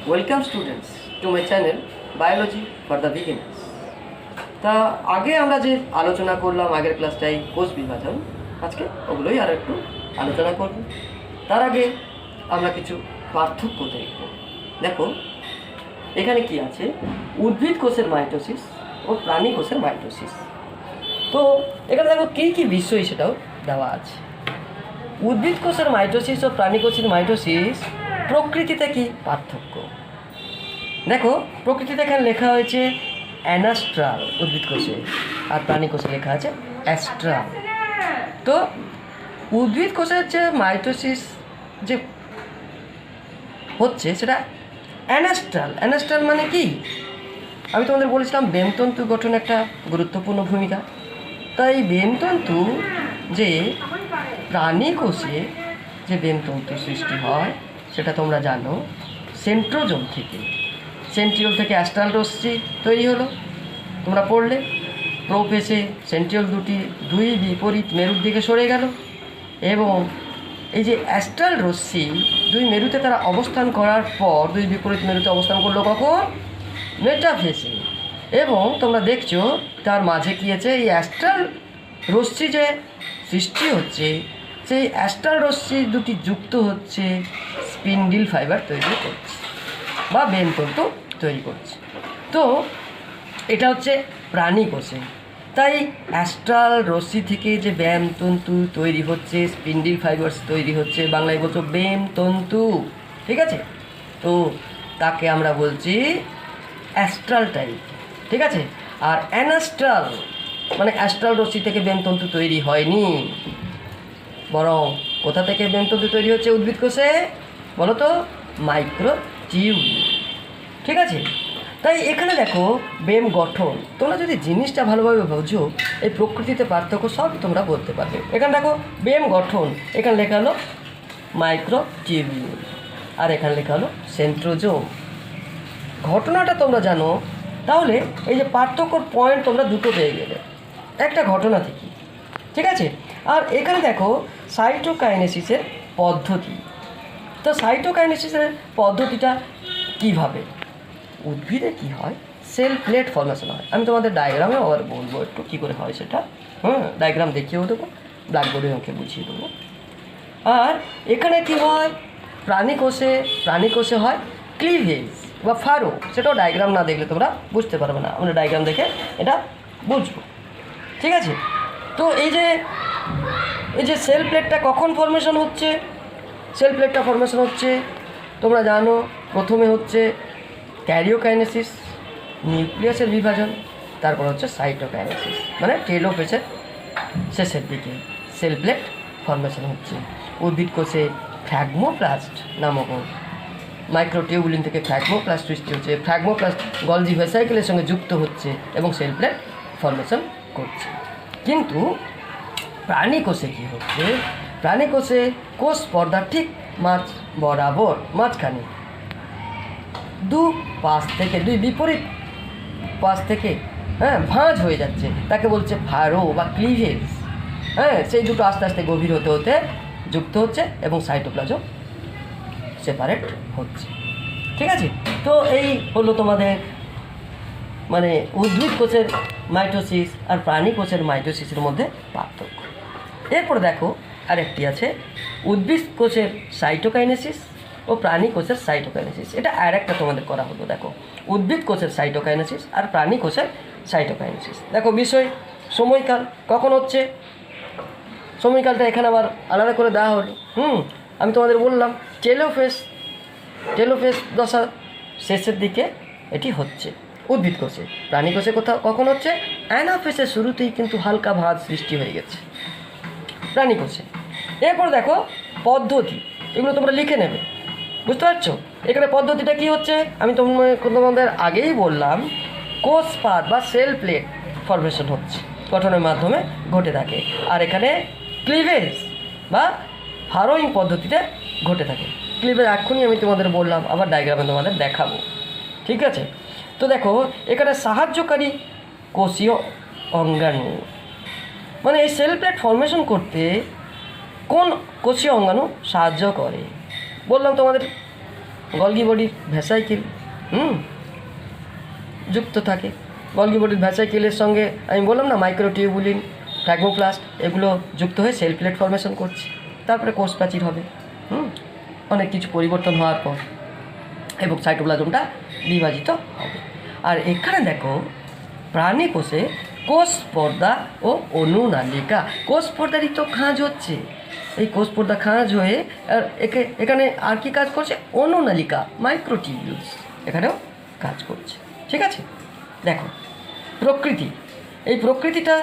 Welcome students to my channel biology for the beginners. তা আগে আমরা যে আলোচনা করলাম আগের ক্লাসটাই কোষ বিভাজন, আজকে ওগুলোই আর একটু আলোচনা করব। তার আগে আমরা কিছু পার্থক্য দেখব। দেখো এখানে কি আছে, উদ্ভিদ কোষের মাইটোসিস ও প্রাণী কোষের মাইটোসিস। তো এখানে দেখো কী কী বিষয় সেটাও দেওয়া আছে। উদ্ভিদ কোষের মাইটোসিস ও প্রাণী কোষের মাইটোসিস প্রকৃতিতে কি পার্থক্য। দেখো প্রকৃতিতে এখানে লেখা হয়েছে অ্যানাস্ট্রাল উদ্ভিদ কোষে, আর প্রাণী কোষে লেখা আছে অ্যাস্ট্রাল। তো উদ্ভিদ কোষের যে মাইটোসিস যে হচ্ছে সেটা অ্যানাস্ট্রাল। অ্যানাস্ট্রাল মানে কি, আমি তোমাদের বলেছিলাম বেমতন্তু গঠন একটা গুরুত্বপূর্ণ ভূমিকা। তাই বেমতন্তু যে প্রাণী কোষে যে বেমতন্তু সৃষ্টি হয় সেটা তোমরা জানো সেন্ট্রোজোম থেকে। সেন্ট্রিওল থেকে অ্যাস্ট্রাল রশ্মি তৈরি হলো, তোমরা পড়লে। প্রোফেসে সেন্ট্রিওল দুই বিপরীত মেরুর দিকে সরে গেল, এবং এই যে অ্যাস্ট্রাল রশ্মি দুই মেরুতে তারা অবস্থান করার পর দুই বিপরীত মেরুতে অবস্থান করলো কখন, মেটাফেসে। এবং তোমরা দেখছো তার মাঝে কী আছে, এই অ্যাস্ট্রাল রশ্মি যে সৃষ্টি হচ্ছে সেই অ্যাস্ট্রাল রশ্মি দুটি যুক্ত হচ্ছে স্পিন্ডিল ফাইবার তৈরি করছে বা বেমতন্তু তৈরি করছে। তো এটা হচ্ছে প্রাণী কোষে। তাই অ্যাস্ট্রাল রশ্মি থেকে যে বেমতন্তু তৈরি হচ্ছে, স্পিন্ডিল ফাইবার্স তৈরি হচ্ছে, বাংলায় বলছো বেমতন্তু, ঠিক আছে। তো তাকে আমরা বলছি অ্যাস্ট্রাল টাইপ, ঠিক আছে। আর অ্যানাস্ট্রাল মানে অ্যাস্ট্রাল রশ্মি থেকে বেমতন্তু তৈরি হয়নি, বরং কোথা থেকে বেমতন্তু তৈরি হচ্ছে উদ্ভিদ কোষে, বলো তো, মাইক্রোটিউবিউল, ঠিক আছে। তাই এখানে দেখো বেম গঠন, তোমরা যদি জিনিসটা ভালোভাবে বোঝো এই প্রকৃতিতে পার্থক্য সব তোমরা বলতে পারবে। এখানে দেখো বেম গঠন, এখানে লেখা হলো মাইক্রোটিউবিউল, আর এখানে লেখা হলো সেন্ট্রোজোম। ঘটনাটা তোমরা জানো, তাহলে এই যে পার্থক্যর পয়েন্ট তোমরা দুটো পেয়ে গেলে একটা ঘটনা থেকে, ঠিক আছে। আর এখানে দেখো সাইটোকাইনেসিসের পদ্ধতি। তো সাইটোকাইনেসিসের পদ্ধতিটা কিভাবে, উদ্ভিদে কি হয়, সেল প্লেট ফর্মেশন হয়। আমি তোমাদের ডায়াগ্রামে আবার বলবো একটু কী করে হয় সেটা, ডায়াগ্রাম দেখিয়েও দেবো, ব্ল্যাকবোর্ডে ওকে বুঝিয়ে দেবো। আর এখানে কি হয়, প্রাণী কোষে হয় ক্লিভেজ বা ফারো, সেটাও ডায়াগ্রাম না দেখলে তোমরা বুঝতে পারবে না, আমরা ডায়াগ্রাম দেখে এটা বুঝবো, ঠিক আছে। তো এই যে সেল প্লেটটা কখন ফর্মেশন হচ্ছে, সেল প্লেটটা ফর্মেশন হচ্ছে তোমরা জানো প্রথমে হচ্ছে ক্যারিওকাইনেসিস, নিউক্লিয়াসের বিভাজন, তারপর হচ্ছে সাইটোকাইনেসিস মানে টেলোফেসের শেষের দিকে সেল প্লেট ফর্মেশন হচ্ছে। উদ্ভিদ কোষে ফ্র্যাগমোপ্লাস্ট নামক মাইক্রোটিউবুলিন থেকে ফ্র্যাগমোপ্লাস্ট সৃষ্টি হচ্ছে, ফ্র্যাগমোপ্লাস্ট গলজি ভেসাইকেলের সঙ্গে যুক্ত হচ্ছে এবং সেল প্লেট ফর্মেশন করছে। কিন্তু প্রাণী কোষে কী হচ্ছে, প্রাণী কোষে কোষ পর্দার ঠিক মাঝখানে দুই বিপরীত পাশ থেকে ভাঁজ হয়ে যাচ্ছে, তাকে বলছে ফারো বা ক্লিভেজ। সেই দুটো আস্তে আস্তে গভীর হতে হতে যুক্ত হচ্ছে এবং সাইটোপ্লাজম সেপারেট হচ্ছে, ঠিক আছে। তো এই হলো তোমাদের মানে উদ্ভিদ কোষের মাইটোসিস আর প্রাণী কোষের মাইটোসিসের মধ্যে পার্থক্য। এরপর দেখো আরেকটি আছে উদ্ভিদ কোষের সাইটোকাইনেসিস ও প্রাণী কোষের সাইটোকাইনেসিস। এটা আর একটা তোমাদের করা হলো, দেখো উদ্ভিদ কোষের সাইটোকাইনেসিস আর প্রাণী কোষের সাইটোকাইনেসিস। দেখো বিষয় সময়কাল কখন হচ্ছে, সময়কালটা এখানে আবার আলাদা করে দেওয়া হলো। আমি তোমাদের বললাম টেলোফেস দশা শেষের দিকে এটি হচ্ছে উদ্ভিদ কোষে। প্রাণী কোষে কখন হচ্ছে, অ্যানাফেসের শুরুতেই কিন্তু হালকা ভাঁজ সৃষ্টি হয়ে গেছে প্রাণী কোষে। এরপর দেখো পদ্ধতি, এগুলো তোমরা লিখে নেবে, বুঝতে পারছো। এখানে পদ্ধতিটা কি হচ্ছে, আমি তোমাদের আগেই বললাম কোষপাত বা সেল প্লেট ফর্মেশন হচ্ছে, গঠনের মাধ্যমে ঘটে থাকে। আর এখানে ক্লিভেজ বা ফারোয়িং পদ্ধতিতে ঘটে থাকে। ক্লিভেজ এক্ষুনি আমি তোমাদের বললাম, আবার ডায়াগ্রামে তোমাদের দেখাবো, ঠিক আছে। তো দেখো এখানে সাহায্যকারী কোষীয় অঙ্গাণু, মানে এই সেল প্লেট ফর্মেশন করতে কোন কোষীয় অঙ্গাণু সাহায্য করে, বললাম তোমাদের গলগি বডির ভ্যাসাইকেল যুক্ত থাকে। গলগি বডির ভ্যাসাইকেলের সঙ্গে আমি বললাম না মাইক্রোটিউবুলিন, ফ্র্যাগমোপ্লাস্ট এগুলো যুক্ত হয়ে সেল প্লেট ফর্মেশন করছে, তারপরে কোষ প্রাচীর হবে অনেক কিছু পরিবর্তন হওয়ার পর, এবং সাইটোপ্লাজমটা বিভাজিত হবে। আর এখানে দেখো প্রাণী কোষে কোষ পর্দা ও অনুনালিকা, কোষ পর্দারই তো খাঁজ হচ্ছে, এই কোষ পর্দা খাঁজ হয়ে আর এখানে আর কি কাজ করছে, অনুনালিকা মাইক্রোটিউবুলস এখানেও কাজ করছে। ঠিক আছে, দেখো প্রকৃতি, এই প্রকৃতিটা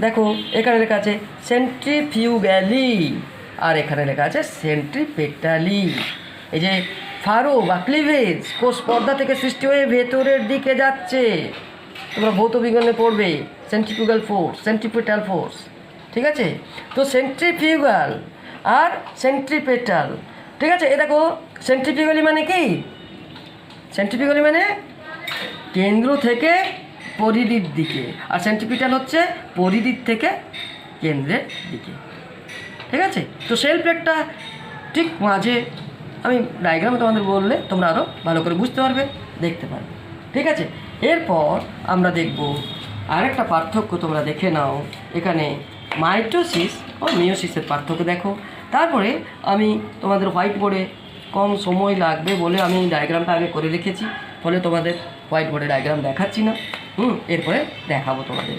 দেখো এখানে লেখা আছে সেন্ট্রিফিউগালি আর এখানে লেখা আছে সেন্ট্রিপেটালি। এই যে ফারো বা ক্লিভেজ কোষ পর্দা থেকে সৃষ্টি হয়ে ভেতরের দিকে যাচ্ছে, তোমরা ভৌত বিজ্ঞানে পড়বে সেন্ট্রিফিউগাল ফোর্স, সেন্ট্রিপেটাল ফোর্স। ঠিক আছে, তো সেন্ট্রিফিউগাল আর সেন্ট্রিপেটাল। ঠিক আছে, এ দেখো সেন্ট্রিফিউগালি মানে কি, সেন্ট্রিফিউগালি মানে কেন্দ্র থেকে পরিধির দিকে, আর সেন্ট্রিপিটাল হচ্ছে পরিধির থেকে কেন্দ্রের দিকে। ঠিক আছে, তো সেল প্লেটটা ঠিক মাঝে, আমি ডায়াগ্রামে তোমাদের বললে তোমরা আরও ভালো করে বুঝতে পারবে, দেখতে পারবে। ঠিক আছে, এরপর আমরা দেখব আরেকটা পার্থক্য, তোমরা দেখে নাও এখানে মাইটোসিস ও মিওসিসের পার্থক্য দেখো। তারপরে আমি তোমাদের হোয়াইট বোর্ডে কম সময় লাগবে বলে আমি ডায়াগ্রামটা আগে করে রেখেছি, ফলে তোমাদের হোয়াইট বোর্ডে ডায়াগ্রাম দেখাচ্ছি না, এরপরে দেখাবো তোমাদের।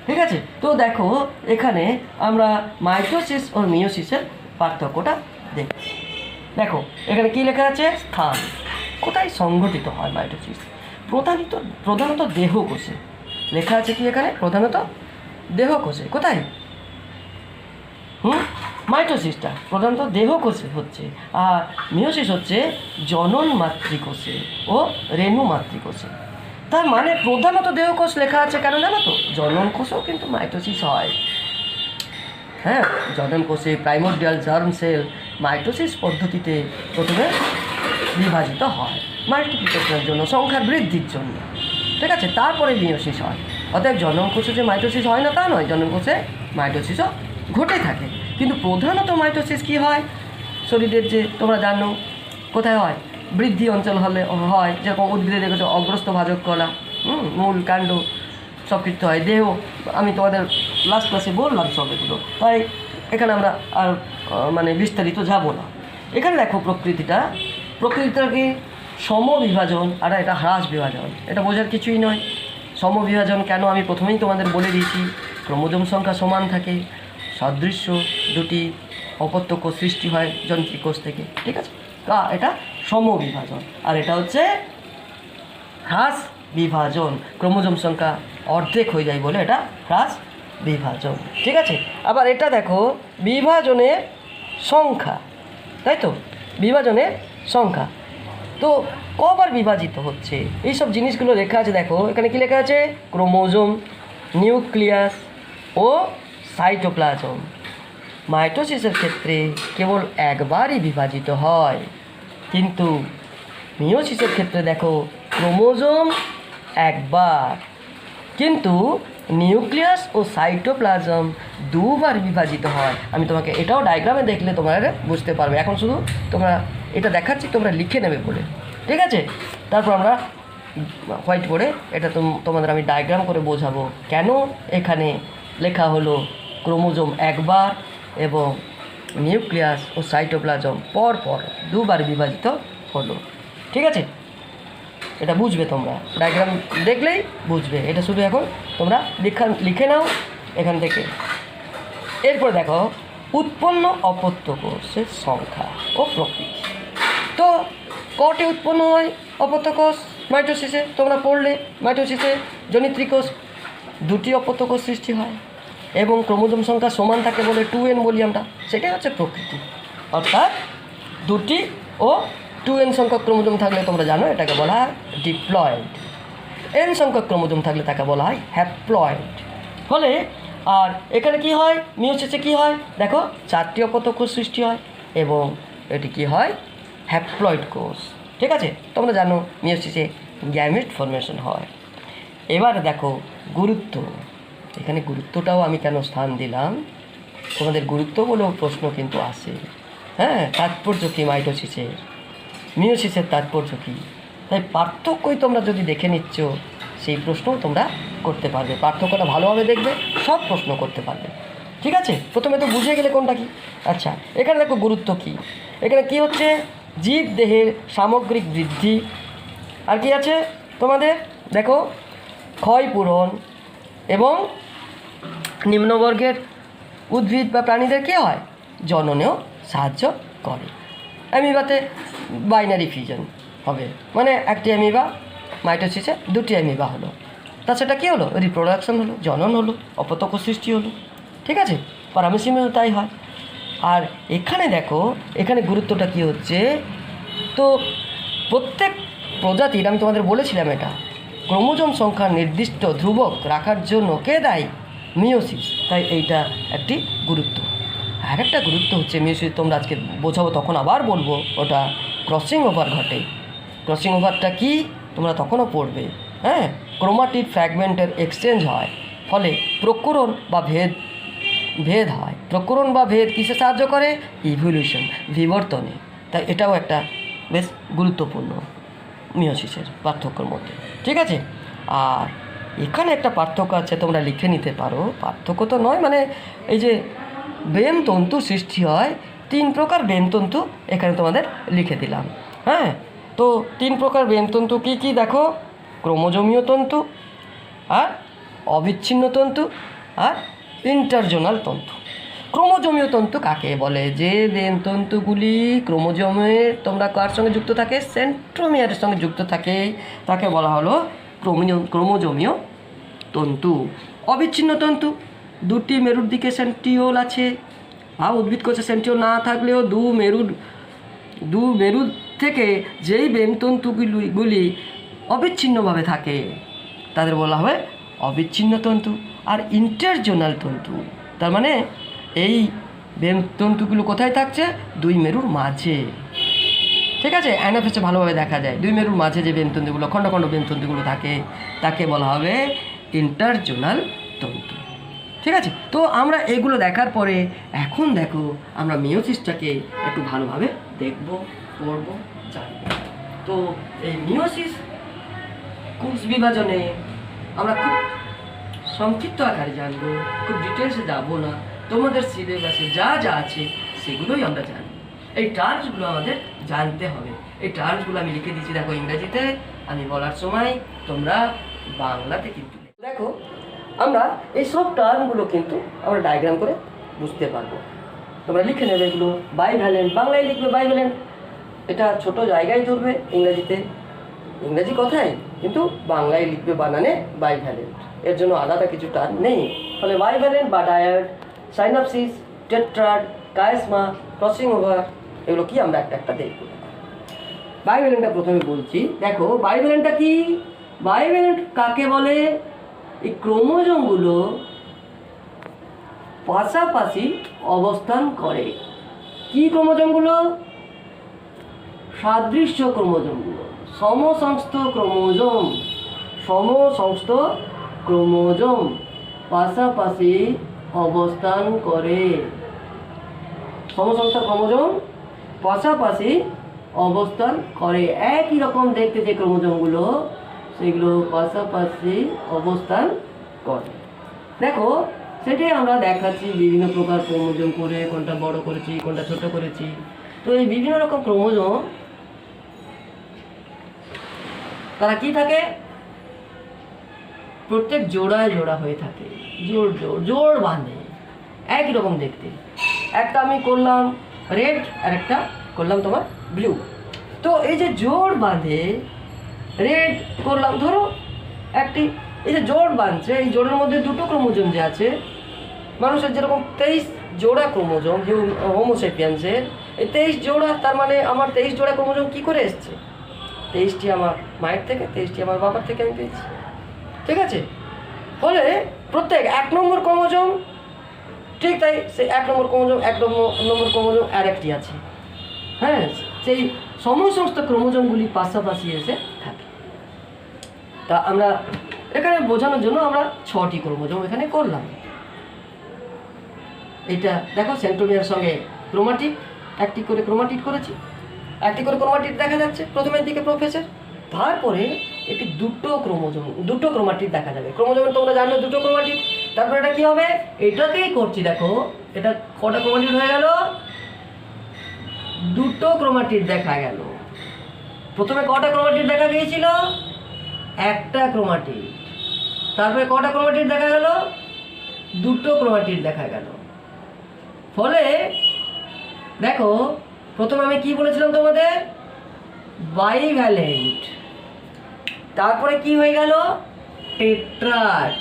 ঠিক আছে, তো দেখো এখানে আমরা মাইটোসিস ও মিওসিসের পার্থক্যটা দেখছি। দেখো এখানে কি লেখা আছে, স্থান, কোথায় সংঘটিত হয় মাইটোসিস, প্রধানত দেহকোষে। লেখা আছে কি এখানে, প্রধানত দেহকোষে। কোথায়, মাইটোসিসটা প্রধানত দেহকোষে হচ্ছে, আর মিওসিস হচ্ছে জনন মাতৃকোষে ও রেণু মাতৃকোষে। তার মানে প্রধানত দেহকোষ লেখা আছে কেন জানো তো, জনন কোষেও কিন্তু মাইটোসিস হয়। হ্যাঁ, জনন কোষে প্রাইমোরডিয়াল জার্ম সেল মাইটোসিস পদ্ধতিতে প্রথমে বিভাজিত হয় মাল্টিপ্লিকেশনের জন্য, সংখ্যার বৃদ্ধির জন্য। ঠিক আছে, তারপরে মিওসিস হয়। অতএব জনন কোষে যে মাইটোসিস হয় না তা নয়, জনন কোষে মাইটোসিসও ঘটে থাকে, কিন্তু প্রধানত মাইটোসিস কী হয়, শরীরের যে তোমরা জানো কোথায় হয়, বৃদ্ধি অঞ্চল হলে হয়, যেরকম উদ্ভিদে দেখেছো অগ্রস্ত ভাজক কলা, মূল কাণ্ড সব কিছু হয়, দেহ আমি তোমাদের লাস্ট ক্লাসে বললাম সব এগুলো, তাই এখানে আমরা আর মানে বিস্তারিত যাব না। এখানে দেখো প্রকৃতিটাকে সমবিভাজন আর এটা হ্রাস বিভাজন, এটা বোঝার কিছুই নয়। সমবিভাজন কেন আমি প্রথমেই তোমাদের বলে দিয়েছি, ক্রোমোজোম সংখ্যা সমান থাকে, সাদৃশ্য দুটি অপত্য কোষ সৃষ্টি হয় যন্ত্রিক কোষ থেকে। ঠিক আছে, এটা সমবিভাজন, আর এটা হচ্ছে হ্রাস বিভাজন, ক্রোমোজোম সংখ্যা অর্ধেক হয়ে যায় বলে এটা হ্রাস বিভাজন। ঠিক আছে, আবার এটা দেখো বিভাজনের সংখ্যা, তাই তো, বিভাজনের সংখ্যা তো কবার বিভাজিত হচ্ছে এইসব জিনিসগুলো লেখা আছে। দেখো এখানে কি লেখা আছে, ক্রোমোজোম, নিউক্লিয়াস ও সাইটোপ্লাজম মাইটোসিসের ক্ষেত্রে কেবল একবারই বিভাজিত হয়, কিন্তু মিওসিসের ক্ষেত্রে দেখো ক্রোমোজোম একবার, কিন্তু নিউক্লিয়াস ও সাইটোপ্লাজম দুবার বিভাজিত হয়। আমি তোমাকে এটাও ডায়াগ্রামে দেখলে তোমরা বুঝতে পারবে, এখন শুধু তোমরা এটা দেখাচ্ছি, তোমরা লিখে নেবে বলে। ঠিক আছে, তারপর আমরা হোয়াইট বোর্ডে এটা তোমাদের আমি ডায়াগ্রাম করে বোঝাবো কেন এখানে লেখা হলো ক্রোমোজোম একবার এবং নিউক্লিয়াস ও সাইটোপ্লাজম পর পর দুবার বিভাজিত হলো। ঠিক আছে, এটা বুঝবে, তোমরা ডায়াগ্রাম দেখলেই বুঝবে, এটা শুধু এখন তোমরা লিখে নাও এখান থেকে। এরপর দেখো উৎপন্ন অপত্য কোষের সংখ্যা ও প্রকৃতি। তো কটি উৎপন্ন হয় অপত্য কোষ মাইটোসিসে, তোমরা পড়লে মাইটোসিসে জনিত্রী কোষ দুটি অপত্য কোষ সৃষ্টি হয় এবং ক্রোমোজোম সংখ্যা সমান থাকে বলে 2n বলি আমরা, সেটাই হচ্ছে প্রকৃতি। অর্থাৎ দুটি ও 2n সংখ্যক ক্রোমোজোম থাকলে তোমরা জানো এটাকে বলা হয় ডিপ্লয়েড, n সংখ্যক ক্রোমোজোম থাকলে তাকে বলা হয় হ্যাপ্লয়েড। ফলে আর এখানে কি হয়, মিওসিসে কি হয় দেখো, 4টি অপত্য কোষ সৃষ্টি হয় এবং এটি কি হয়, হ্যাপ্লয়েড কোষ। ঠিক আছে, তোমরা জানো মিওসিসে গ্যামেট ফর্মেশন হয়। এবার দেখো গুরুত্ব, এখানে গুরুত্বটাও আমি কেন স্থান দিলাম, তোমাদের গুরুত্ব বলেও প্রশ্ন কিন্তু আসে। হ্যাঁ, তাৎপর্য কি মাইটোসিসের, মিওসিসের তাৎপর্য কী। তাই পার্থক্যই তোমরা যদি দেখে নিচ্ছ, সেই প্রশ্নও তোমরা করতে পারবে। পার্থক্যটা ভালোভাবে দেখবে, সব প্রশ্ন করতে পারবে। ঠিক আছে, প্রথমে তো বুঝে গেলে কোনটা কী। আচ্ছা, এখানে দেখো গুরুত্ব কী। এখানে কি হচ্ছে, জীব দেহের সামগ্রিক বৃদ্ধি, আর কি আছে তোমাদের দেখো ক্ষয়পূরণ এবং নিম্নবর্গের উদ্ভিদ বা প্রাণীদের কী হয়, জননেও সাহায্য করে। অ্যামিবাতে বাইনারি ফিউশন হবে, মানে একটি অ্যামিবা মাইটোসিসে দুটি অ্যামিবা হলো, তাছাড়া কী হলো, রিপ্রোডাকশন হলো, জনন হলো, অপত্যক সৃষ্টি হলো। ঠিক আছে, প্যারামেসিসেও তাই হয়। আর এখানে দেখো, এখানে গুরুত্বটা কী হচ্ছে, তো প্রত্যেক প্রজাতির, আমি তোমাদের বলেছিলাম এটা, ক্রোমোজোম সংখ্যা নির্দিষ্ট ধ্রুবক রাখার জন্য কে দায়ী, মিওসিস। তাই এইটা একটি গুরুত্ব। আর একটা গুরুত্ব হচ্ছে মিওসিস, তোমরা আজকে বোঝাবো তখন আবার বলবো, ওটা ক্রসিং ওভার ঘটে। ক্রসিং ওভারটা কি তোমরা তখনও পড়বে। হ্যাঁ, ক্রোমাটিড ফ্র্যাগমেন্টের এক্সচেঞ্জ হয়, ফলে প্রকুরণ বা ভেদ হয়। প্রকুরণ বা ভেদ কিসে সাহায্য করে, ইভলিউশন, বিবর্তনে। তাই এটাও একটা বেশ গুরুত্বপূর্ণ মিওসিসের পার্থক্যের মধ্যে। ঠিক আছে, আর এখানে একটা পার্থক্য আছে, তোমরা লিখে নিতে পারো। পার্থক্য তো নয়, মানে এই যে বেমতন্তু সৃষ্টি হয়, 3 প্রকার বেমতন্তু এখানে তোমাদের লিখে দিলাম। হ্যাঁ, তো 3 প্রকার বেমতন্তু কী কী দেখো, ক্রোমোজোমীয় তন্তু, আর অবিচ্ছিন্ন তন্তু, আর ইন্টারজোনাল তন্তু। ক্রোমোজোমীয় তন্তু কাকে বলে, যে বেমতন্তুগুলি ক্রোমোজোমে তোমরা কার সঙ্গে যুক্ত থাকে, সেন্ট্রোমিয়ারের সঙ্গে যুক্ত থাকে, তাকে বলা হলো ক্রোমোজোমীয় তন্তু। অবিচ্ছিন্ন তন্তু, 2টি মেরুর দিকে সেন্ট্রিওল আছে, আর উদ্ভিদ কোষে সেন্ট্রিওল না থাকলেও দু মেরুর থেকে যেই বেমতন্তুগুলি অবিচ্ছিন্নভাবে থাকে তাদের বলা হয় অবিচ্ছিন্ন তন্তু। আর ইন্টারজোনাল তন্তু, তার মানে এই বেমতন্তুগুলো কোথায় থাকছে, 2 মেরুর মাঝে। ঠিক আছে, অ্যানাফেসে ভালোভাবে দেখা যায়, 2 মেরুর মাঝে যে বেমতন্তুগুলো, খণ্ড খণ্ড বেমতন্তুগুলো থাকে, তাকে বলা হবে ইন্টারজোনাল তন্তু। ঠিক আছে, তো আমরা এগুলো দেখার পরে এখন দেখো আমরা মিওসিসটাকে একটু ভালোভাবে দেখবো, পড়বো, জানবো। তো এই মিওসিস কোষ বিভাজনে আমরা খুব সংক্ষিপ্ত আকারে জানবো, খুব ডিটেলসে যাবো না। তোমাদের সিলেবাসে যা যা আছে সেগুলোই আমরা জানবো। এই টার্মসগুলো আমাদের জানতে হবে। এই টার্মসগুলো আমি লিখে দিচ্ছি দেখো ইংরেজিতে, আমি বলার সময় তোমরা বাংলাতে কিন্তু দেখো। আমরা এই সব টার্মগুলো কিন্তু আমরা ডায়াগ্রাম করে বুঝতে পারবো। তোমরা লিখে নেবে এগুলো। বাইভ্যালেন্ট, বাংলায় লিখবে বাইভ্যালেন্ট, এটা ছোট জায়গায় ধরবে ইংরেজিতে, ইংরেজি কথাই কিন্তু বাংলায় লিখবে বানানে বাইভ্যালেন্ট, এর জন্য আলাদা কিছু টার্ম নেই। ফলে বাইভ্যালেন্ট বা ডায়াড, সাইনাপসিস, টেট্রাড, কাইসমা, ক্রসিং ওভার, এগুলো কি আমরা একটা একটা দেখব। বাইভ্যালেন্টটা প্রথমে বলছি। দেখো বাইভ্যালেন্টটা কি, বাইভ্যালেন্ট কাকে বলে, এই ক্রোমোজোমগুলো পাশাপাশি অবস্থান করে। কি ক্রোমোজোমগুলো, সাদৃশ্য ক্রোমোজোমগুলো, সমসংস্থ ক্রোমোজোম পাশাপাশি অবস্থান করে। সমসংস্থ ক্রোমোজোম পাশাপাশি অবস্থান করে, একই রকম দেখতে যে ক্রোমোজোমগুলো, সেগুলো পাশাপাশি অবস্থান করে। দেখো সেটাই আমরা দেখাচ্ছি বিভিন্ন প্রকার ক্রোমোজোম করে, কোনটা বড় করেছি, কোনটা ছোট করেছি। তো এই বিভিন্ন রকম ক্রোমোজোম তারা কি থাকে, প্রত্যেক জোড়ায় জোড়া হয়ে থাকে, জোড় বাঁধে, একই রকম দেখতে। একটা আমি করলাম রেড আর একটা করলাম তোমার ব্লু। তো এই যে জোড় বাঁধে, রেড করলাম, ধরো একটি, এই যে জোড় বাঁধছে, এই জোড়ের মধ্যে 2টো ক্রোমোজোম যে আছে, মানুষের যেরকম 23 জোড়া ক্রোমোজোম হোমোসেপিয়ান্সের, এই 23 জোড়া, তার মানে আমার 23 জোড়া ক্রোমোজোম কী করে এসছে, 23টি আমার মায়ের থেকে, 23টি আমার বাবার থেকে আমি পেয়েছি। ঠিক আছে, ফলে প্রত্যেক 1 নম্বর ক্রোমোজোম, ঠিক তাই সেই 1 নম্বর ক্রোমোজোম, 1 নম্বর ক্রোমোজোম আর একটি আছে। হ্যাঁ, সেই সমস্ত ক্রোমোজোমগুলি পাশাপাশি এসে থাকে। তা আমরা এখানে বোঝানোর জন্য আমরা 6টি ক্রোমোজোম এখানে করলাম। এটা দেখো সেন্ট্রোমিয়ার সঙ্গে ক্রোমাটিড, একটি করে ক্রোমাটিড করেছি। একটি করে ক্রোমাটিড দেখা যাচ্ছে প্রথমের দিকে প্রফেসর, তারপরে একটি দুটো ক্রোমাটিড দেখা যাবে। ক্রোমোজোমে তোমরা জানো দুটো ক্রোমাটিড, তারপরে এটা কি হবে, এটাকেই করছি দেখো, এটা কটা ক্রোমাটিড হয়ে গেল, দুটো ক্রোমাটিড দেখা গেল। প্রথমে কটা ক্রোমাটিড দেখা গিয়েছিল, একটা ক্রোমাটিড, তারপরে কটা ক্রোমাটিড দেখা গেল, দুটো ক্রোমাটিড দেখা গেল। ফলে দেখো প্রথমে আমি কি বলেছিলাম তোমাদের, বাইভ্যালেন্ট, তারপরে কি হয়ে গেল, টেট্রাড।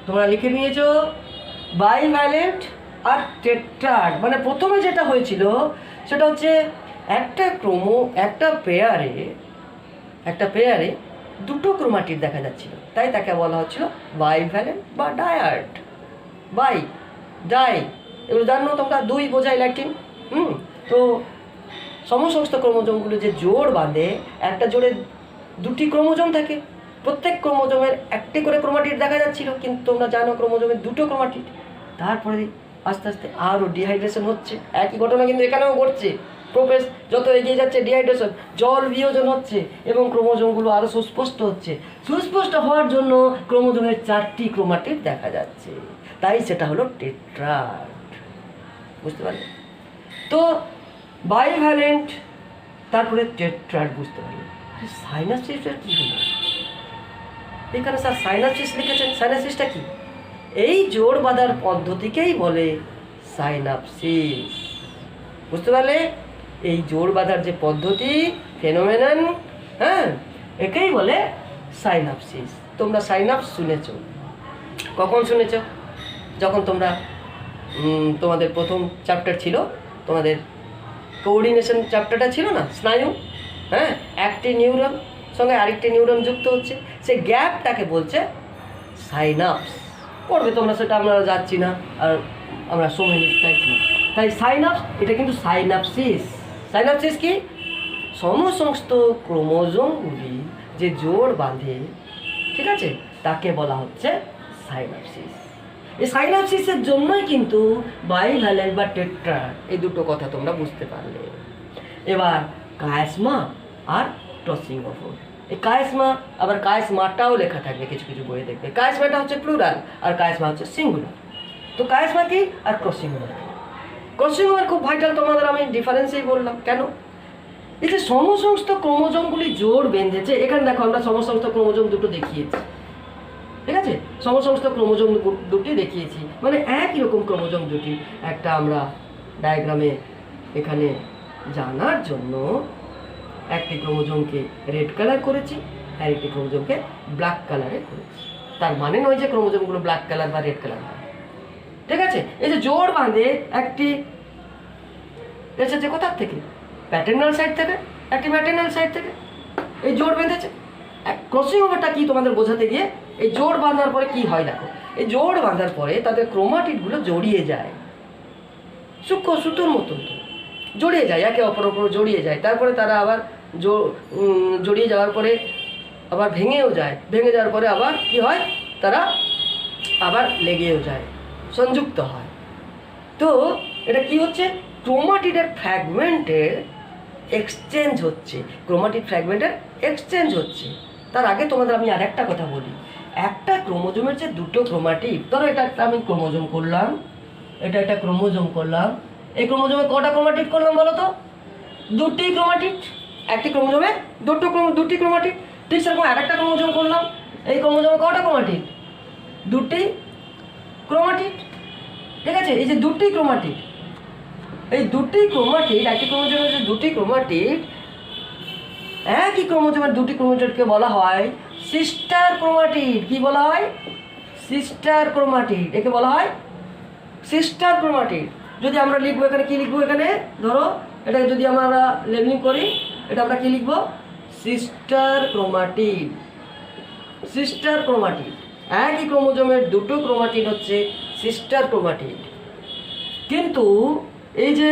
তোমরা লিখে নিয়েছো বাইভ্যালেন্ট আর টেট্রাড। মানে প্রথমে যেটা হয়েছিল সেটা হচ্ছে একটা পেয়ারে দুটো ক্রোমাটিড দেখা যাচ্ছিল, তাই তাকে বলা হচ্ছিল বাইভ্যালেন্ট বা ডায়াড। ডাই এগুলো জানো তোমরা, দুই বোঝায় ল্যাটিন। তো সমসমস্ত ক্রোমোজোমগুলো যে জোড় বাঁধে, একটা জোড়ে দুটি ক্রোমোজোম থাকে, প্রত্যেক ক্রোমোজোমের একটি করে ক্রোমাটিড দেখা যাচ্ছিল, কিন্তু তোমরা জানো ক্রোমোজোমের দুটো ক্রোমাটিড। তারপরে আস্তে আস্তে আরও ডিহাইড্রেশন হচ্ছে, একই ঘটনা কিন্তু এখানেও ঘটছে। প্রোফেস যত এগিয়ে যাচ্ছে ডিহাইড্রেশন, জল বিয়োজন হচ্ছে এবং ক্রোমোজোমগুলো আরও সুস্পষ্ট হচ্ছে। সুস্পষ্ট হওয়ার জন্য ক্রোমোজোমের 4টি ক্রোমাটিড দেখা যাচ্ছে, তাই সেটা হলো টেট্রাড। বুঝতে পারলে? তো বাইভ্যালেন্ট, তারপরে টেট্রাড, বুঝতে পারলে? সাইনাপসিসটা কী হলো? এখানে স্যার সাইনাপসিস লিখেছেন, সাইনাপসিসটা কি? এই জোড় বাঁধার পদ্ধতিকেই বলে সাইনাপসিস। বুঝতে পারলে? এই জোড় বাঁধার যে পদ্ধতি, ফেনোমেনন, একেই বলে সাইনাপসিস। তোমরা সাইনাপস শুনেছ, কখন শুনেছ? যখন তোমরা তোমাদের প্রথম চ্যাপ্টার ছিল, তোমাদের কোঅর্ডিনেশন চ্যাপ্টারটা ছিল না, স্নায়ু। একটি নিউরন সঙ্গে আরেকটি নিউরন যুক্ত হচ্ছে, সেই গ্যাপটাকে বলছে সাইনাপস। পড়বে তোমরা, সেটা আমরা যাচ্ছি না, আর আমরা সময় নিতে চাইছি না। তাই সাইনাপস, এটা কিন্তু সাইনাপসিস। সাইনাপসিস কি? সমস্ত ক্রোমোজোমগুলি যে জোড় বাঁধে, ঠিক আছে, তাকে বলা হচ্ছে সাইনাপসিস। এই সাইনাপসিসের জন্যই কিন্তু বাইভ্যালেন্ট বা টেট্রাড, এই দুটো কথা তোমরা বুঝতে পারলে। এবার কায়াসমা আর টসিং ওভার। এই কায়াসমা, আবার কায়াসমাটাও লেখা থাকবে কিছু কিছু বইয়ে দেখবে। কায়াসমাটা হচ্ছে প্লুরাল আর কায়াসমা হচ্ছে সিঙ্গুলার। তো কায়াসমা কি আর ক্রসিং ওভার কি? ক্রসিং ওভার খুব ভাইটাল, তোমাদের আমি ডিফারেন্সেই বললাম। কেন? এই যে সমস্ত ক্রোমোজোমগুলি জোড় বেঁধেছে, এখানে দেখো আমরা সমস্ত ক্রোমোজোম দুটো দেখিয়েছি, ঠিক আছে, সমস্ত ক্রোমোজোম দুটি দেখিয়েছি, মানে একই রকম ক্রোমোজোম দুটি। একটা আমরা ডায়াগ্রামে এখানে জানার জন্য একটি ক্রোমোজোমকে রেড কালার করেছি, আর একটি ক্রোমোজোমকে ব্ল্যাক কালারে করেছি। তার মানে নয় যে ক্রোমোজোমগুলো ব্ল্যাক কালার বা রেড কালার হয়, ঠিক আছে। এই যে জোড় বাঁধে, একটি এসেছে কোথার থেকে, প্যাটার্নাল সাইড থেকে, একটি ম্যাটার্নাল সাইড থেকে, এই জোড় বেঁধেছে। ক্রসিং ওভারটা কি তোমাদের বোঝাতে গিয়ে, এই জোড় বাঁধার পরে কি হয় দেখো, এই জোড় বাঁধার পরে তাদের ক্রোমাটিডগুলো জড়িয়ে যায়, সূক্ষ্ম সুতোর মতন তো জড়িয়ে যায়, একে অপর ওপর জড়িয়ে যায়। তারপরে তারা আবার জড়িয়ে যাওয়ার পরে আবার ভেঙেও যায়, ভেঙে যাওয়ার পরে আবার কি হয়, তারা আবার লেগেও যায়, সংযুক্ত হয়। তো এটা কি হচ্ছে, ক্রোমাটিডের ফ্র্যাগমেন্টের এক্সচেঞ্জ হচ্ছে, ক্রোমাটিড ফ্র্যাগমেন্টের এক্সচেঞ্জ হচ্ছে। তার আগে তোমাদের আমি আর একটা কথা বলি, একটা ক্রোমোজোমের যে দুটো ক্রোমাটিড, ধরো এটা একটা আমি ক্রোমোজোম করলাম, এটা একটা ক্রোমোজোম করলাম, এই ক্রোমোজোমে কটা ক্রোমাটিড করলাম বলো তো? দুটি ক্রোমাটিড। একটি ক্রোমোজোমে দুটি ক্রোমাটিড। ঠিক সেরকম আরেকটা ক্রোমোজোম করলাম, এই ক্রোমোজোমে কটা ক্রোমাটিড? দুটি ক্রোমাটিড, ঠিক আছে। এই যে দুটি ক্রোমাটিড, এই দুটি ক্রোমাটিড, একটি ক্রোমোজোমের যে দুটি ক্রোমাটিড, একই ক্রোমোজোমের দুটি ক্রোমাটিডকে বলা হয় সিস্টার ক্রোমাটিড। কি বলা হয়? Sister chromatid. একে বলা হয় সিস্টার ক্রোমাটিড। যদি আমরা লিখবো এখানে, কি লিখবো এখানে, ধরো এটা যদি আমরা লেবেলিং করি, এটা আমরা কি লিখবো, সিস্টার ক্রোমাটিড। সিস্টার ক্রোমাটিড, একই ক্রোমোজোমের দুটো ক্রোমাটিড হচ্ছে সিস্টার ক্রোমাটিড। কিন্তু এই যে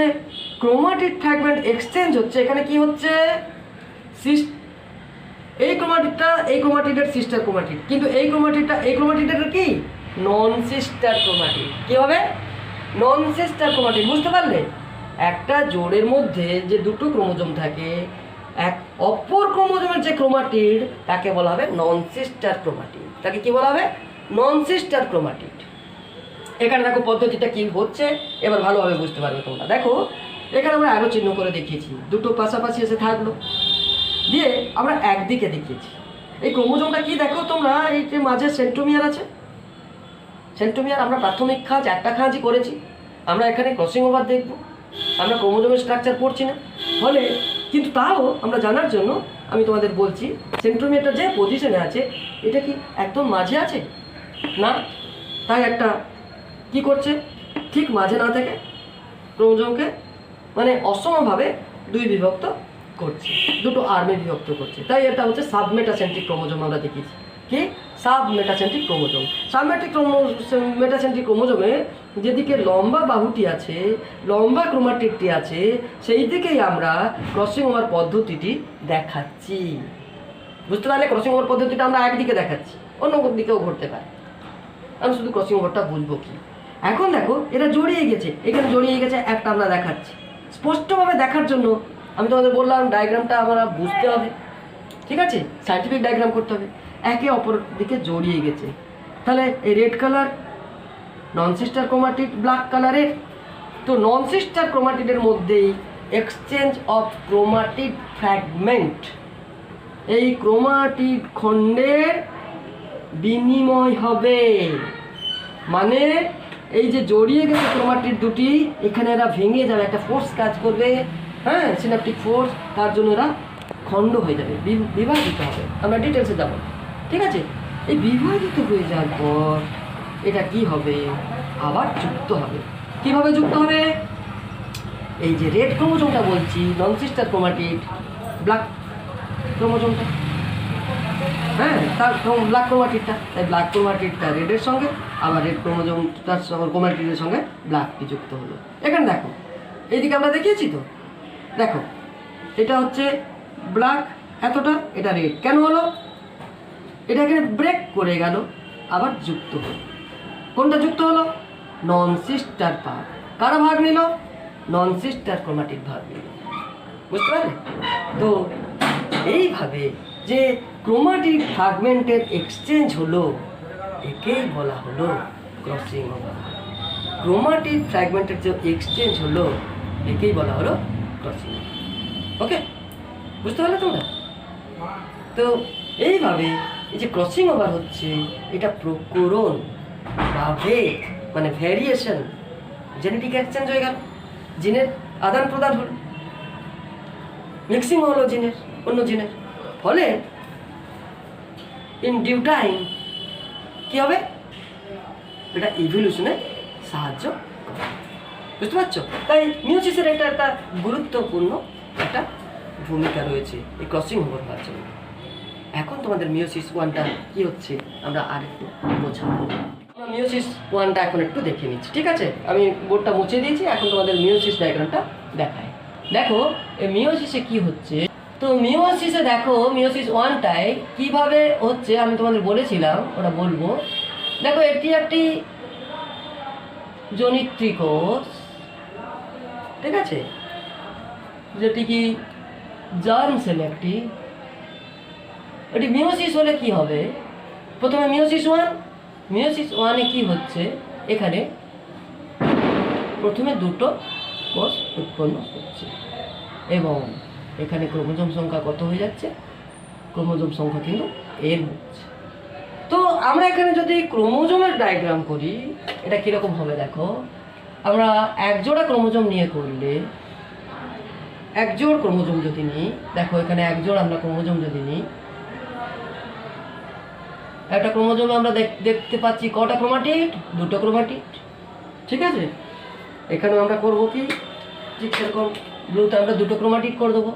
ক্রোমাটিড ফ্র্যাগমেন্ট এক্সচেঞ্জ হচ্ছে, এখানে কি হচ্ছে, এই ক্রোমাটিডটা এই ক্রোমাটিডের সিস্টার ক্রোমাটিড, কিন্তু এই ক্রোমাটিডটা এই ক্রোমাটিডের কি, নন সিস্টার ক্রোমাটিড। কি হবে? নন সিস্টার ক্রোমাটিড। বুঝতে পারলে? একটা জোড়ের মধ্যে যে দুটো ক্রোমোজোম থাকে, এক অপর ক্রোমোজোমের যে ক্রোমাটিড তাকে বলা হবে নন সিস্টার ক্রোমাটিড। তাকে কি বলা হবে? নন সিস্টার ক্রোমাটিড। এখানে দেখো পদ্ধতিটা কি হচ্ছে, এবার ভালোভাবে বুঝতে পারবে তোমরা। দেখো এখানে আমরা অ্যারো চিহ্ন করে দেখিয়েছি, দুটো পাশাপাশি এসে থাকলো, দিয়ে আমরা একদিকে দেখিয়েছি। এই ক্রোমোজোমটা কি দেখো তোমরা, এই যে মাঝে সেন্ট্রোমিয়ার আছে, সেন্ট্রোমিয়ার আমরা প্রাথমিক খাঁজ একটা খাঁজই করেছি, আমরা এখানে ক্রসিং ওভার দেখব, আমরা ক্রোমোজোমের স্ট্রাকচার পড়ছি না। ফলে কিন্তু তাও আমরা জানার জন্য আমি তোমাদের বলছি, সেন্ট্রোমিয়ারটা যে পজিশনে আছে এটা কি একদম মাঝে আছে না, তাই একটা কি করছে, ঠিক মাঝে না থেকে ক্রোমোজোমকে মানে অসমভাবে দুই বিভক্ত করছে, দুটো আর্মে বিভক্ত করছে। তাই এটা হচ্ছে সাবমেটাসেন্ট্রিক ক্রোমোজোম আমরা দেখিয়েছি। কি? Submetacentric chromosome. মেটাসেন্ট্রিক ক্রোমোজোমে যেদিকে লম্বা বাহুটি আছে, লম্বা ক্রোমাটিডটি আছে, সেই দিকেই আমরা ক্রসিং ওভার পদ্ধতিটি দেখাচ্ছি। বুঝতে পারলে? ক্রসিং ওভার পদ্ধতিটা আমরা একদিকে দেখাচ্ছি, অন্য দিকেও ঘটতে পারে। আমি শুধু ক্রসিং ওভারটা বুঝবো কি। এখন দেখো এরা জড়িয়ে গেছে, এখানে জড়িয়ে গেছে, একটা আমরা দেখাচ্ছি। স্পষ্টভাবে দেখার জন্য আমি তোমাদের বললাম ডায়াগ্রামটা আমরা বুঝতে হবে, ঠিক আছে? সায়েন্টিফিক ডায়াগ্রাম করতে হবে। একে অপর দিকে জড়িয়ে গেছে, তাহলে এই রেড কালার নন সিস্টার ক্রোমাটিড, ব্ল্যাক কালারের। তো নন সিস্টার ক্রোমাটিডের মধ্যেই এক্সচেঞ্জ অফ ক্রোমাটিড ফ্র্যাগমেন্ট, এই ক্রোমাটিড খণ্ডের বিনিময় হবে। মানে এই যে জড়িয়ে গেছে ক্রোমাটিড দুটি, এখানে এরা ভেঙে যাবে, একটা ফোর্স কাজ করবে, হ্যাঁ, সিনাপটিক ফোর্স, তার জন্য এরা খণ্ড হয়ে যাবে, বিভাজিত হবে। আমরা ডিটেলসে যাব, ঠিক আছে? এই বিভাজিত হয়ে যাওয়ার পর এটা কি হবে? আবার যুক্ত হবে। কিভাবে যুক্ত হবে? এই যে রেড ক্রোমোজোমটা বলছি, নন সিস্টার ক্রোমাটিড, ব্ল্যাক ক্রোমোজোমটা, হ্যাঁ, তার ব্ল্যাক ক্রোমাটিডটা, তাই ব্ল্যাক ক্রোমাটিডটা রেডের সঙ্গে, আবার রেড ক্রোমোজোমটার সঙ্গে ক্রোমাটিডের সঙ্গে ব্ল্যাকটি যুক্ত হলো। এখানে দেখো এইদিকে আমরা দেখিয়েছি তো, দেখো এটা হচ্ছে ব্ল্যাক এতটা, এটা রেড। কেন হলো? এটা এখানে ব্রেক করে গেল, আবার যুক্ত হলো। কোনটা যুক্ত হলো? নন সিস্টার পার্ট। কারা ভাগ নিল? নন সিস্টার ক্রোমাটিড ভাগ নিল। বুঝতে পারলে? তো এইভাবে যে ক্রোমাটিড ফ্র্যাগমেন্টের এক্সচেঞ্জ হলো, একেই বলা হলো ক্রসিং ওভার। ক্রোমাটিড ফ্র্যাগমেন্টের যে এক্সচেঞ্জ হলো, একেই বলা হলো ক্রসিং ওভার। ওকে, বুঝতে পারলে তোমরা? তো এইভাবে এই যে ক্রসিং ওভার হচ্ছে, এটা প্রকরণ বা ভেদ, মানে ভ্যারিয়েশন, জেনেটিক এক্সচেঞ্জ হয়ে গেল, জিনের আদান প্রদান হলো, মিক্সিং হলো জিনের অন্য জিনের। ফলে ইন ডিউ টাইম কি হবে? এটা ইভলিউশনে সাহায্য করে। বুঝতে পারছো? তাই মিওসিসের একটা গুরুত্বপূর্ণ একটা ভূমিকা রয়েছে এই ক্রসিং ওভার হওয়ার জন্য। এখন তোমাদের মিওসিস ওয়ানটা কি হচ্ছে আমরা আর একটু বোঝাবো। আমরা মিওসিস ওয়ানটা এখন একটু দেখে নিচ্ছি, ঠিক আছে? আমি বোর্ডটা মুছে দিয়েছি, এখন তোমাদের মিওসিস ডায়াগ্রামটা দেখায়। দেখো এই মিওসিসে কি হচ্ছে। তো মিওসিসে দেখো, মিওসিস ওয়ানটায় কিভাবে হচ্ছে আমি তোমাদের বলেছিলাম, ওটা বলবো। দেখো এটি একটি জনিত্রী কোষ, ঠিক আছে, যেটি কি জার্ম সেল একটি। এটি মিওসিস হলে কি হবে? প্রথমে মিওসিস ওয়ানে কি হচ্ছে, এখানে প্রথমে দুটো কোষ উৎপন্ন হচ্ছে এবং এখানে ক্রোমোজোম সংখ্যা কত হয়ে যাচ্ছে? ক্রোমোজোম সংখ্যা কিন্তু এর হচ্ছে। তো আমরা এখানে যদি ক্রোমোজোমের ডায়াগ্রাম করি, এটা কীরকম হবে দেখো। আমরা এক জোড়া ক্রোমোজোম নিয়ে করলে, এক জোড় ক্রোমোজোম যদি নিই, দেখো এখানে এক জোড় আমরা ক্রোমোজোম যদি নিই, একটা ক্রোমোজোমে আমরা দেখতে পাচ্ছি কটা ক্রোমাটিড? দুটো ক্রোমাটিড, ঠিক আছে? এখানেও আমরা করবো কি, ঠিক সেরকম ব্লুতে আমরা দুটো ক্রোমাটিড করে দেবো,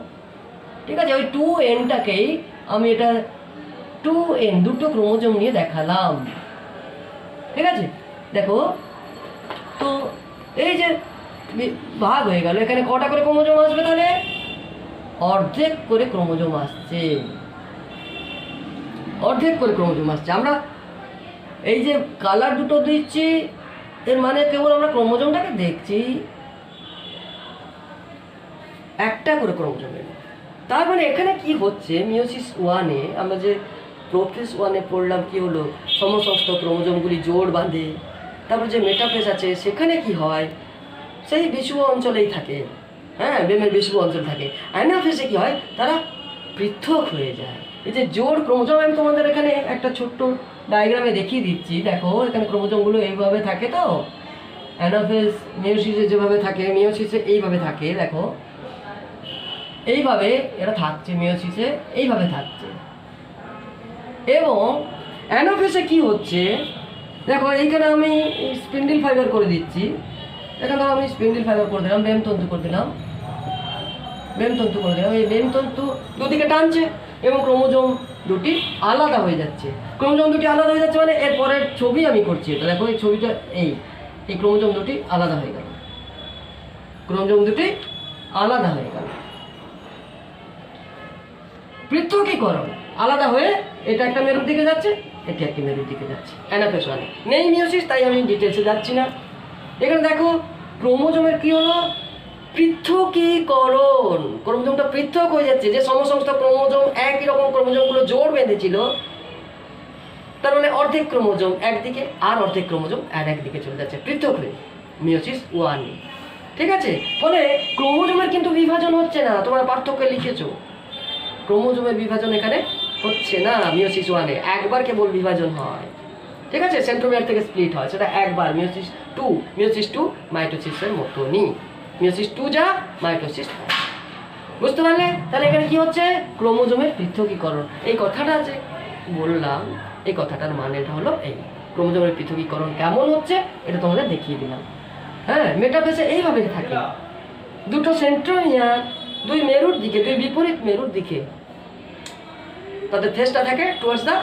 ঠিক আছে? ওই 2n-টাকেই আমি এটা 2n দুটো ক্রোমোজোম নিয়ে দেখালাম, ঠিক আছে? দেখো তো এই যে ভাগ হয়ে গেল, এখানে কটা করে ক্রোমোজোম আসবে? তাহলে অর্ধেক করে ক্রোমোজোম আসছে, অর্ধেক করে ক্রোমোজোম আসছে। আমরা এই যে কালার দুটো দিচ্ছি, এর মানে কেবল আমরা ক্রোমোজোমটাকে দেখছি, একটা করে ক্রোমোজোম এলো। তার মানে এখানে কি হচ্ছে, মিওসিস ওয়ানে আমরা যে প্রোফেজ ওয়ানে পড়লাম কি হলো, সমসমস্ত ক্রোমোজোমগুলি জোড় বাঁধে। তারপর যে মেটাফেজ আছে সেখানে কি হয়, সেই বিষুব অঞ্চলেই থাকে, হ্যাঁ বেমের বিষুব অঞ্চল থাকে। অ্যানাফেজে কি হয়, তারা পৃথক হয়ে যায়। এই যে জোড় ক্রোমোজোম আমি তোমাদের এখানে একটা ছোট্ট ডায়াগ্রামে দেখিয়ে দিচ্ছি, দেখো এখানে ক্রোমোজোমগুলো এইভাবে থাকে। তো অ্যানাফেজ মিওসিসে যেভাবে থাকে, মিওসিসে এইভাবে থাকে, দেখো এইভাবে এরা থাকছে, মিওসিসে এইভাবে থাকছে। এবং অ্যানাফেজে কি হচ্ছে, দেখো এইখানে আমি স্পিন্ডিল ফাইবার করে দিচ্ছি, এখানে আমি স্পিন্ডিল ফাইবার করে দিলাম, বেমতন্তু করে দিলাম, বেমতন্তু করে দিলাম। এই বেমতন্তু দুদিকে টানছে এবং ক্রোমোজোম দুটি আলাদা হয়ে যাচ্ছে। ক্রোমোজোম দুটি আলাদা হয়ে যাচ্ছে মানে এর পরের ছবি আমি করছি, এটা দেখো এই ছবিটা, এই ক্রোমোজোম দুটি আলাদা হয়ে গেল, ক্রোমোজোম দুটি আলাদা হয়ে গেল, পৃথকীকরণ, আলাদা হয়ে এটা একটা মেরুর দিকে যাচ্ছে, এটা একটা মেরুর দিকে যাচ্ছে। অ্যানাফেজ ওয়ানে নেই মিওসিস, তাই আমি ডিটেলসে যাচ্ছি না। এখানে দেখো ক্রোমোজোমের কি হলো, পৃথকীকরণ, ক্রোমোজোমটা পৃথক হয়ে যাচ্ছে। যে সমস্ত ক্রোমোজোম একই রকম ক্রোমোজোমগুলো জোড় বেঁধেছিল, তার মানে অর্ধেক ক্রোমোজোম একদিকে আর অর্ধেক ক্রোমোজোম আর একদিকে চলে যাচ্ছে পৃথক হয়ে, মিওসিস ওয়ানে। ঠিক আছে, ফলে ক্রোমোজোমের কিন্তু বিভাজন হচ্ছে না, তোমরা পার্থক্য লিখেছো, ক্রোমোজোমের বিভাজন এখানে হচ্ছে না মিওসিস ওয়ানে, একবার কেবল বিভাজন হয়। ঠিক আছে, সেন্ট্রোমিয়ার থেকে স্প্লিট হয়, সেটা একবার। মিওসিস টু মাইটোসিসের মতনই, মিওসিস টু যা মাইটোসিস, বুঝতে পারলে? তাহলে এখানে কি হচ্ছে, ক্রোমোজোমের পৃথকীকরণ। এই কথাটা যে বললাম, এই কথাটার মানেটা হলো এই, ক্রোমোজোমের পৃথকীকরণ কেমন হচ্ছে এটা তোমাদের দেখিয়ে দিলাম। হ্যাঁ, মেটাফেজে এইভাবে থাকে, দুটো সেন্ট্রোমিয়ার দুই মেরুর দিকে, দুই বিপরীত মেরুর দিকে, তাদের ফেসটা থাকে towards the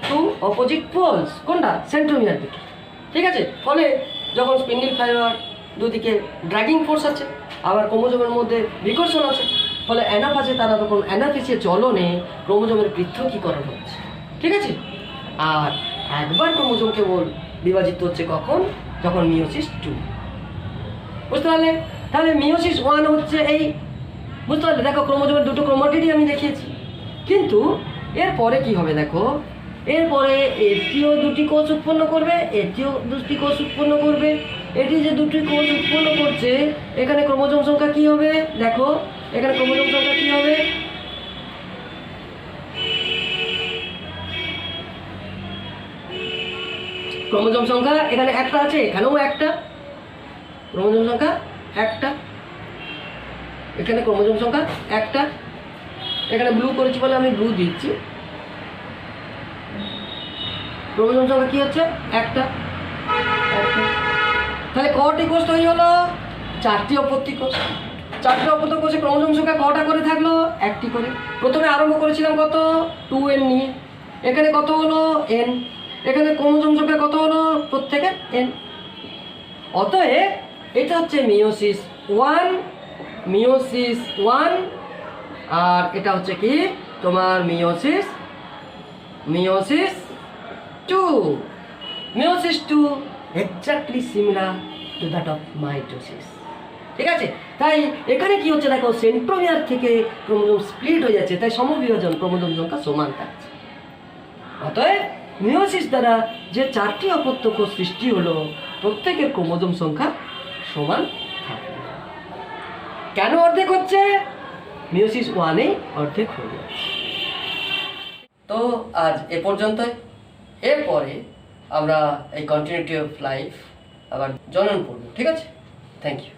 to opposite poles, কোনটা, সেন্ট্রোমিয়ার দিকে। ঠিক আছে, ফলে যখন স্পিন্ডিল ফাইবার দুদিকে ড্র্যাগিং ফোর্স আছে, আবার ক্রোমোজোমের মধ্যে বিকর্ষণ আছে, ফলে অ্যানাফেজে তারা তখন অ্যানাফেজের চলনে ক্রোমোজোমের পৃথকীকরণ হচ্ছে। ঠিক আছে, আর একবার ক্রোমোজোম কেবল বিভাজিত হচ্ছে কখন, যখন মিওসিস টু। বুঝতে পারলে? তাহলে মিওসিস ওয়ান হচ্ছে এই, বুঝতে পারলে? দেখো ক্রোমোজোমের দুটো ক্রোমাটিডই আমি দেখিয়েছি, কিন্তু এরপরে কি হবে দেখো, এরপরে এটিও দুটি কোষ উৎপন্ন করবে, এটিও দুটি কোষ উৎপন্ন করবে। এটি যে দুটি কোষ উৎপন্ন করছে, এখানে ক্রোমোজোম সংখ্যা কি হবে দেখো, এখানে ক্রোমোজোম সংখ্যা কি হবে, ক্রোমোজোম সংখ্যা এখানে একটা আছে, এখানেও একটা, ক্রোমোজোম সংখ্যা একটা, এখানে ক্রোমোজোম সংখ্যা একটা, এখানে ব্লু করেছি বলে আমি ব্লু দিচ্ছি। ক্রোমোজোম সংখ্যা কি হচ্ছে, একটা। তাহলে কটি কোষ তৈরি হলো, চারটি অপত্য কোষ। চারটি অপত্য কোষে ক্রোমোজোম সংখ্যা কটা করে থাকলো, একটি করে। প্রথমে আরম্ভ করেছিলাম কত, 2n নিয়ে, এখানে কত হলো n, এখানে ক্রোমোজোম সংখ্যা কত হলো, প্রত্যেকে n। অতএব এটা হচ্ছে মিওসিস ওয়ান, মিওসিস ওয়ান, আর এটা হচ্ছে কি তোমার meiosis two. Meiosis two exactly similar to that of mitosis. ঠিক আছে, তাই এখানে কি হচ্ছে দেখো, সেন্ট্রোমিয়ার থেকে ক্রোমোজোম স্প্লিট হয়ে যাচ্ছে, তাই সমবিভাজন, ক্রোমোজোম সংখ্যা সমান থাকছে। অতএব মিওসিস দ্বারা যে চারটি অপত্য কোষ সৃষ্টি হলো, প্রত্যেকের ক্রোমোজোম সংখ্যা সমান থাকে। কেন অর্ধেক হচ্ছে, মিওসিস ওয়ানেই অর্ধেক হয়ে যাচ্ছে। তো আজ এ পর্যন্তই। এরপরে আমরা এই কন্টিনিউটি অফ লাইফ আবার জনন পড়ব। ঠিক আছে, থ্যাংক ইউ।